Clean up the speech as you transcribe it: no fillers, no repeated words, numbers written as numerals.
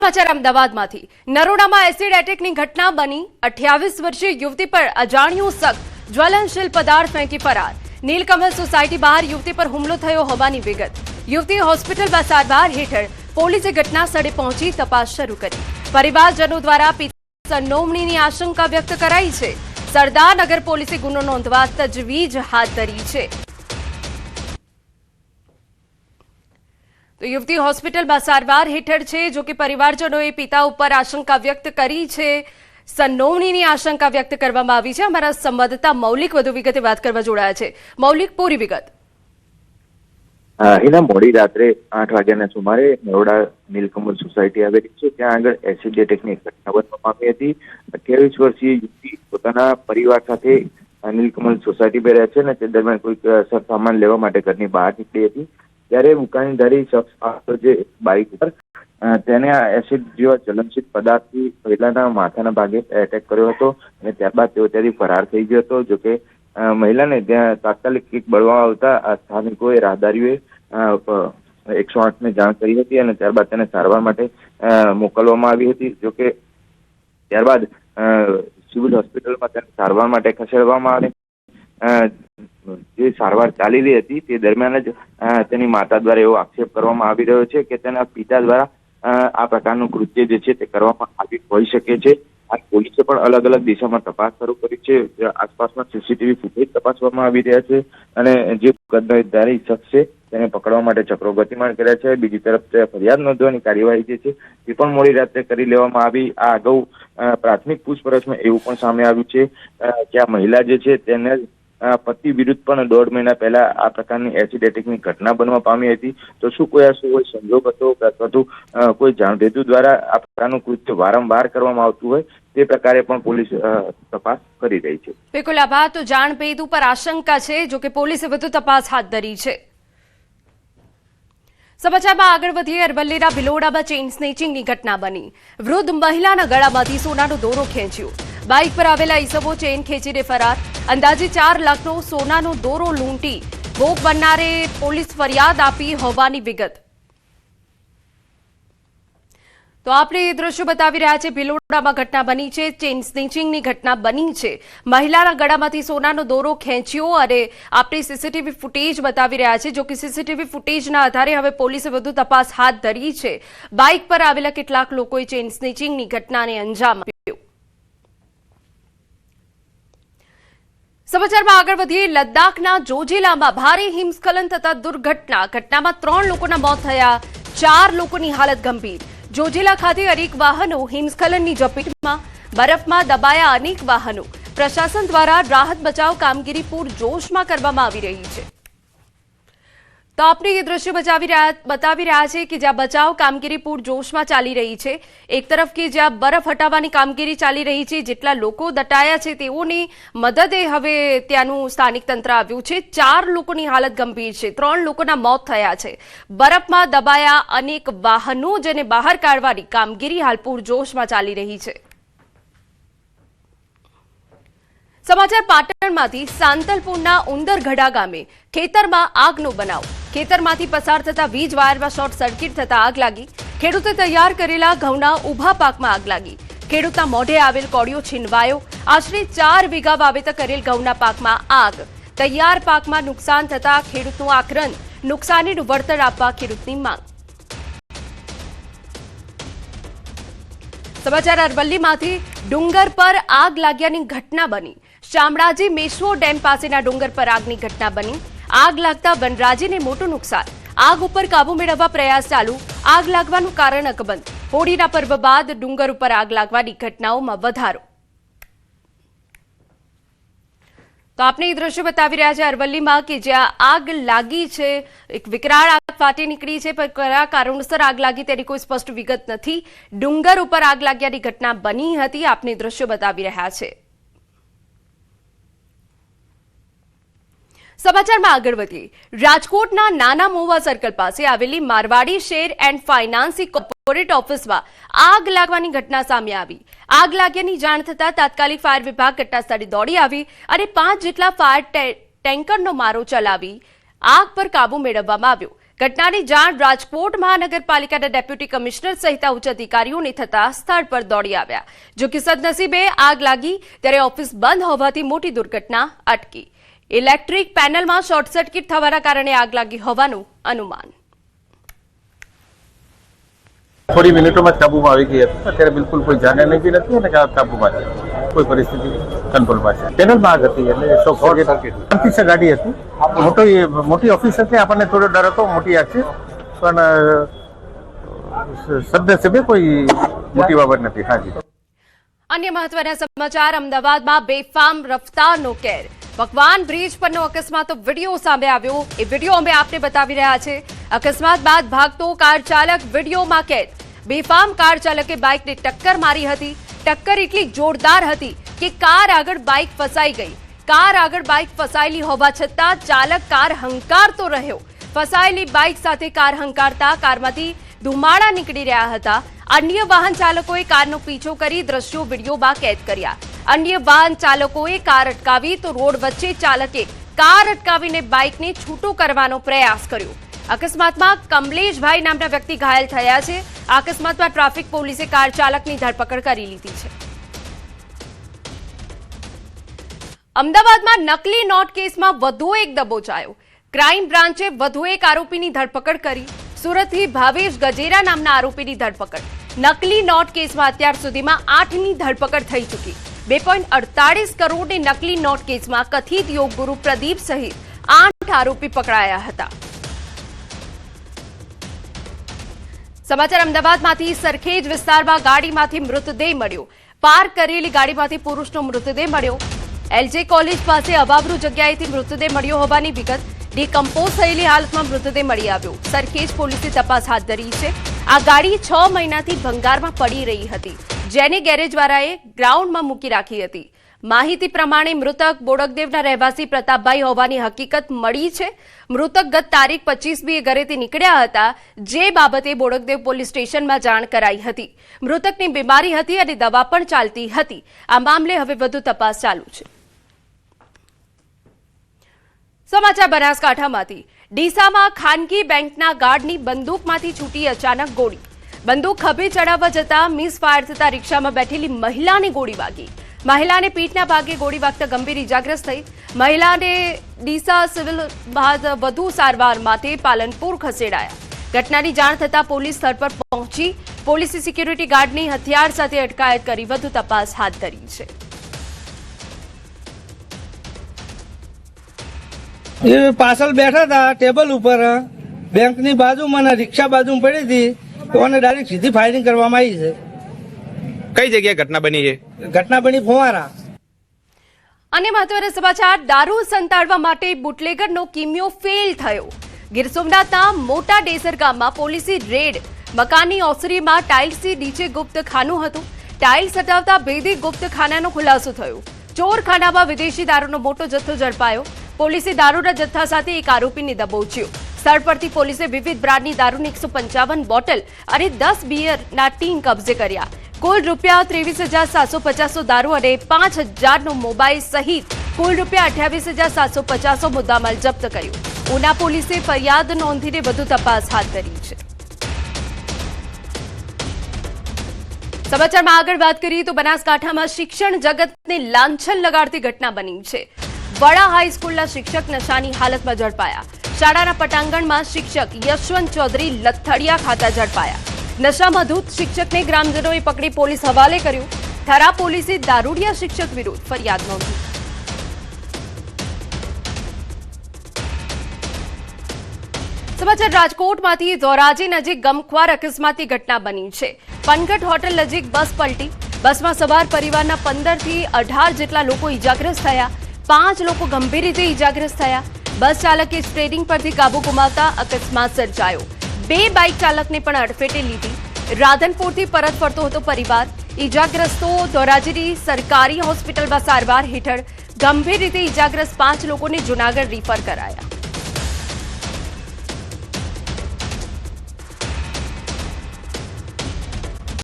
સમાચાર અમદાવાદમાંથી નરોડામાં એસિડ એટેકની ઘટના બની 28 વર્ષીય યુવતી પર અજાણ્યો શખ્સ જ્વલનશીલ પદાર્થ ફેંકી ફરાર। નીલકમલ સોસાયટી બહાર યુવતી પર હુમલો થયો હોવાની વિગત। યુવતી હોસ્પિટલમાં સારવાર હેઠળ પોલીસે ઘટના સ્થળે પહોંચી તપાસ શરૂ કરી। પરિવારજનો દ્વારા સંડોવણીની આશંકા વ્યક્ત કરાઈ છે। સરદારનગર પોલીસે ગુનો નોંધવા તજવીજ હાથ ધરી છે। तो युवती होस्पिटल में सारवार हेठळ छे। जो कि परिवारजनोए पिता पर आशंका व्यक्त करी छे। संडोवणीनी आशंका व्यक्त करवामां आवी छे। अमारा संवाददाता मौलिक વધુ વિગતે વાત કરવા જોડાયા છે। મૌલિક, પૂરી વિગત। એના મોડી રાત્રે 8 વાગ્યાના સુમારે નરોડા નીલકમલ સોસાયટી આવેલી છે, ત્યાં આગળ એસિડ એટેકની ઘટના બનવામાં આવી હતી। 28 વર્ષીય યુવતી પોતાના પરિવાર સાથે નીલકમલ સોસાયટી રહે છે અને તે દરમિયાન કોઈક સામાન લેવા માટે ઘરની બહાર નીકળી હતી। ત્યારે બુકાનીધારી શખ્સ જે બાઇક પર તેને એસિડ જેવા જ્વલનશીલ પદાર્થથી મહિલાના માથાના ભાગે એટેક કર્યો હતો અને ત્યારબાદ તેઓ ત્યાંથી ફરાર થઈ ગયો હતો। જો કે મહિલાને ત્યાં તાત્કાલિક બળવામાં આવતા સ્થાનિકોએ રાહદારીઓએ 108ને જાણ કરી હતી અને ત્યારબાદ તેને સારવાર માટે મોકલવામાં આવી હતી। જો કે ત્યારબાદ સિવિલ હોસ્પિટલમાં તેને સારવાર માટે ખસેડવામાં આવે। જે સારવાર ચાલી રહી હતી તે દરમિયાન જ તેની માતા દ્વારા એવો આક્ષેપ કરવામાં આવી રહ્યો છે કે તેના પિતા દ્વારા આ પ્રકારનું કૃત્ય જે છે તે કરવામાં આવી હોઈ શકે છે। આ પોલીસે પણ અલગ અલગ દિશામાં તપાસ શરૂ કરી છે। આસપાસના સીસીટીવી ફૂટેજ તપાસવામાં આવી રહ્યા છે અને જે ગુનેગારી શખ્સ છે તેને પકડવા માટે ચક્રો ગતિમાન કર્યા છે। બીજી તરફ ફરિયાદ નોંધવાની કાર્યવાહી જે છે તે પણ મોડી રાત્રે કરી લેવામાં આવી। આ અગાઉ પ્રાથમિક પૂછપરછમાં એવું પણ સામે આવ્યું છે કે આ મહિલા જે છે તેને પતિ વિરુદ્ધ પણ 1.5 મહિના પહેલા આ પ્રકારની એસિડ એટેકની ઘટના બનવા પામી હતી। તો શું કોઈ સંજોગ હતો અથવા તો કોઈ જાણભેદુ દ્વારા આ પ્રકારનું કૃત્ય વારંવાર કરવામાં આવતું હોય તે પ્રકારે પણ પોલીસ તપાસ કરી રહી છે। બિલકુલ આભાર। તો જાણભેદુ પર આશંકા છે, જો કે પોલીસે વધુ તપાસ હાથ ધરી છે। સમાચારમાં આગળ વધીએ। અરવલ્લીના ભિલોડામાં ચેઇન સ્નેચિંગની ઘટના બની। વૃદ્ધ મહિલાના ગળામાંથી સોનાનો દોરો ખેંચ્યો। બાઇક પર આવેલા ઈસમો ચેઇન ખેંચીને ફરાર। અંદાજે 4 લાખનો સોનાનો દોરો લૂંટી ભોગ બનનારે પોલીસ ફરિયાદ આપી હોવાની વિગત। તો આપણે એ દ્રશ્યો બતાવી રહ્યા છે। ભિલોડામાં ઘટના બની છે, ચેઇન સ્નેચિંગની ઘટના બની છે। મહિલાના ગળામાંથી સોનાનો દોરો ખેંચ્યો અને આપણે સીસીટીવી ફૂટેજ બતાવી રહ્યા છે। જો કે સીસીટીવી ફૂટેજના આધારે હવે પોલીસે વધુ તપાસ હાથ ધરી છે। બાઇક પર આવેલા કેટલાક લોકોએ ચેઇન સ્નેચિંગની ઘટનાને અંજામ આપ્યો। સમાચારમાં આગળ વધીએ। લદ્દાખના જોજિલામાં ભારે હિમસ્ખલન થતા દુર્ઘટના। ઘટનામાં 3 લોકોના મોત થયા, 4 લોકોની હાલત ગંભીર। જોજિલા ખાતે અનેક વાહનો હિમસ્ખલનની ઝપેટમાં, બરફમાં દબાયા અનેક વાહનો। પ્રશાસન દ્વારા રાહત બચાવ કામગીરી પૂરજોશમાં કરવામાં આવી રહી છે। તો આપણે એ દ્રશ્ય બતાવી રહ્યા છે કે જ્યાં બચાવ કામગીરી પૂરજોશમાં ચાલી રહી છે। એક તરફ કે જ્યાં બરફ હટાવવાની કામગીરી ચાલી રહી છે, જેટલા લોકો દટાયા છે તેઓની મદદે હવે ત્યાંનું સ્થાનિક તંત્ર આવ્યું છે। 4 લોકોની હાલત ગંભીર છે, 3 લોકોના મોત થયા છે। બરફમાં દબાયા અનેક વાહનો, જેને બહાર કાઢવાની કામગીરી હાલ પૂરજોશમાં ચાલી રહી છે। સમાચાર પાટણમાંથી। સાંતલપુરના ઉંદરગઢા ગામે ખેતરમાં આગનો બનાવ। ખેતરમાંથી પસાર થતા વીજ વાયરમાં શોર્ટ સર્કિટ થતા આગ લાગી। ખેડૂતે તૈયાર કરેલા ઘઉંના ઊભા પાકમાં આગ લાગી। ખેડૂતના મોઢે આવેલ કોળિયો છીનવાયો। આશરે 4 વીઘા વાવેતર કરેલ ઘઉંના પાકમાં આગ। તૈયાર પાકમાં નુકસાન થતા ખેડૂતનું આક્રંદ। નુકસાનીનું વળતર આપવા ખેડૂતની માંગ। સમાચાર અરવલ્લીમાંથી। ડુંગર પર આગ લાગ્યાની ઘટના બની। શામળાજી મેશ્વો ડેમ પાસેના ડુંગર પર આગની ઘટના બની। આગ લાગતા વનરાજીને મોટું નુકસાન। આગ ઉપર કાબુ મેળવવા પ્રયાસ ચાલુ। આગ લાગવાનું કારણ અકબંધ। હોળીના પર્વ બાદ ડુંગર ઉપર આગ લાગવાની ઘટનાઓમાં વધારો। તો આપણે એ દ્રશ્ય બતાવી રહ્યા છે અરવલ્લીમાં કે જ્યાં આગ લાગી છે। એક વિકરાળ આગ ફાટી નીકળી છે, પણ કયા કારણોસર આગ લાગી તેની કોઈ સ્પષ્ટ વિગત નથી। ડુંગર ઉપર આગ લાગ્યાની ઘટના બની હતી। આપણે દ્રશ્યો બતાવી રહ્યા છે। સમાચારમાં આગળ વધીએ। રાજકોટના નાના મોવા સર્કલ પાસે આવેલી મારવાડી શેર એન્ડ ફાઇનાન્સી કોર્પોરેટ ઓફિસમાં આગ લાગવાની ઘટના સામે આવી। આગ લાગ્યાની જાણ થતાં તાત્કાલિક ફાયર વિભાગ ઘટના સ્થળે દોડી આવી અને 5 જેટલા ફાયર ટેન્કરનો મારો ચલાવી આગ પર કાબુ મેળવવામાં આવ્યો। ઘટનાની જાણ રાજકોટ મહાનગરપાલિકાના ડેપ્યુટી કમિશનર સહિત ઉચ્ચ અધિકારીઓને થતા સ્થળ પર દોડી આવ્યા. જો કે સદનસીબે આગ લાગી ત્યારે ઓફિસ બંધ હોવાથી મોટી દુર્ઘટના અટકી. ઇલેક્ટ્રિક પેનલમાં શોર્ટ સર્કિટ થવાના કારણે આગ લાગી હોવાનું અનુમાન. થોડી મિનિટોમાં કાબુમાં આવી ગઈ હતી. અત્યારે બિલકુલ કોઈ જાનહાનિ બી નથી અને કાબુમાં છે. કોઈ પરિસ્થિતિ કંટ્રોલમાં છે. પેનલમાં આગ હતી એટલે શોર્ટ સર્કિટ ગાડી હતી. મોટી ઓફિસ હતી. આપણને થોડો ડર હતો મોટી આગ છે પણ સદનસીબે કોઈ મોટી બાબત નથી. હાજી. અન્ય મહત્વના સમાચાર. અમદાવાદમાં બેફામ રફતારનો કેર. ભગવાન બ્રિજ પરનો અકસ્માતનો વિડીયો સામે આવ્યો. એ વિડીયો અમે આપને બતાવી રહ્યા છે. અકસ્માત બાદ ભાગતો કાર ચાલક વિડીયોમાં કેદ. બેફામ કાર ચાલકે બાઇકને ટક્કર મારી હતી. ટક્કર એટલી જોરદાર હતી કે કાર આગળ બાઇક ફસાઈ ગઈ. કાર આગળ બાઇક ફસાયેલી હોવા છતાં ચાલક કાર હંકારતો રહ્યો. ફસાયેલી બાઇક સાથે કાર હંકારતા કારમાંથી ધુમાડા નીકળી રહ્યા હતા. અન્ય વાહન ચાલકોએ કારનો પીછો કરી દ્રશ્યો વિડીયોમાં કેદ કર્યા. અન્ય વાહન ચાલકોએ કાર અટકાવી તો રોડ વચ્ચે ચાલકે કાર અટકાવીને બાઇકને છૂટું કરવાનો પ્રયાસ કર્યો. અકસ્માતમાં કમલેશભાઈ નામના વ્યક્તિ ઘાયલ થયા છે. આ અકસ્માતમાં ટ્રાફિક પોલીસે કાર ચાલકની ધરપકડ કરી લીધી છે. અમદાવાદમાં નકલી નોટ કેસમાં વધુ એક દબોચાયો. ક્રાઇમ બ્રાન્ચે વધુ એક આરોપીની ધરપકડ કરી. સુરતથી ભાવેશ ગજેરા નામના આરોપીની ધરપકડ. નકલી નોટ કેસમાં અત્યાર સુધીમાં 8ની ધરપકડ થઈ ચૂકી. 2.48 કરોડની નકલી નોટ કેસમાં કથિત યોગગુરુ પ્રદીપ સહિત 8 આરોપી પકડાયા હતા. સમાચાર. અમદાવાદમાંથી સરખેજ વિસ્તારમાં ગાડીમાંથી મૃતદેહ મળ્યો. પાર્ક કરેલી ગાડીમાંથી પુરુષનો મૃતદેહ મળ્યો. એલજે કોલેજ પાસે અવાબરૂ જગ્યાએથી મૃતદેહ મળ્યો હોવાની વિગત. ડિકમ્પોઝ થયેલી હાલતમાં મૃતદેહ મળી આવ્યો. સરખેજ પોલીસે તપાસ હાથ ધરી છે. આ ગાડી 6 મહિનાથી ભંગારમાં પડી રહી હતી, જેને ગેરેજવાળાએ ગ્રાઉન્ડમાં મૂકી રાખી હતી. માહિતી પ્રમાણે મૃતક બોડકદેવના રહેવાસી પ્રતાપભાઈ હોવાની હકીકત મળી છે. મૃતક ગત તારીખ 25મીએ ઘરેથી નીકળ્યા હતા, જે બાબતે બોડકદેવ પોલીસ સ્ટેશનમાં જાણ કરાઈ હતી. મૃતકની બીમારી હતી અને દવા પણ ચાલતી હતી. આ મામલે હવે વધુ તપાસ ચાલુ છે. સમાચાર. બનાસકાંઠામાંથી ડીસામાં ખાનગી બેંકના ગાર્ડની બંદૂકમાંથી છૂટી અચાનક ગોળી. બંદૂક ખભે ચડાવવા જતા મિસ ફાયર થતા રિક્ષામાં બેઠેલી મહિલાને ગોળી વાગી. મહિલાને પીઠના ભાગે ગોળી વાગતા ગંભીર ઇજાગ્રસ્ત થઈ. મહિલાને ડીસા સિવિલ બાદ વધુ સારવાર માટે પાલનપુર ખસેડાયા. ઘટનાની જાણ થતાં પોલીસ સ્થળ પર પહોંચી. પોલીસે સિક્યુરિટી ગાર્ડની હથિયાર સાથે અટકાયત કરી વધુ તપાસ હાથ ધરી છે. એ પાછળ બેઠા હતા ટેબલ ઉપર, બેંકની બાજુમાં અને રિક્ષા બાજુમાં પડી હતી, તો એને ડાયરેક્ટ સીધી ફાયરિંગ કરવામાં આવી છે. કઈ જગ્યાએ ઘટના બની છે? ઘટના બની ફુવારા. અન્ય મહત્વના સમાચાર. દારૂ સંતાડવા માટે બુટલેગરનો કિમિયો ફેલ થયો. ગીર સોમનાથના મોટા ડેસર ગામમાં પોલીસે રેડ. મકાનની ઓસરીમાં ટાઇલ્સથી નીચે ગુપ્ત ખાનું હતું. ટાઇલ્સ હટાવતા ભેદી ગુપ્ત ખાનાનો ખુલાસો થયો. ચોરખાનામાં વિદેશી દારૂનો મોટો જથ્થો ઝડપાયો. પોલીસે દારૂના જથ્થા સાથે એક આરોપીને દબોચ્યો. સ્થળ પરથી પોલીસે વિવિધ બ્રાન્ડની દારૂની 155 બોટલ અને 10 બિયરના ટીન કબજે કર્યા. કુલ રૂપિયા 23,750 દારૂ અને 5,000નો મોબાઈલ સહિત કુલ રૂપિયા 28,750 મુદ્દામાલ જપ્ત કર્યો. ઉના પોલીસે ફરિયાદ નોંધીને વધુ તપાસ હાથ ધરી છે. સમાચારમાં આગળ વાત કરીએ તો બનાસકાંઠામાં શિક્ષણ જગતને લાંછન લગાડતી ઘટના બની છે. વડા હાઈસ્કૂલના શિક્ષક નશાની હાલતમાં ઝડપાયા. શાળાના પટાંગણમાં શિક્ષક યશવંત ચૌધરી લથડિયા ખાતા ઝડપાયા. નશામાં ધૂત શિક્ષકને ગ્રામજનોએ પકડી પોલીસ હવાલે કર્યો. થરા પોલીસે દારૂડિયા શિક્ષક વિરુદ્ધ ફરિયાદ નોંધી. સમાચાર. રાજકોટમાંથી ધોરાજી નજીક ગમખ્વાર અકસ્માતની ઘટના બની છે. પનઘટ હોટલ નજીક બસ પલટી. બસમાં સવાર પરિવારના 15 થી 18 જેટલા લોકો ઇજાગ્રસ્ત થયા. 5 લોકો ગંભીર રીતે ઇજાગ્રસ્ત થયા. બસ ચાલકે સ્ટીયરિંગ પરથી કાબુ ગુમાવતા અકસ્માત સર્જાયો. 2 બાઇક ચાલકને પણ અડફેટે લીધી. રાધનપુરથી પરત ફરતો હતો પરિવાર. ઇજાગ્રસ્તો ધોરાજીની સરકારી હોસ્પિટલમાં સારવાર હેઠળ. ગંભીર રીતે ઇજાગ્રસ્ત 5 લોકોને જૂનાગઢ રિફર કરાયા.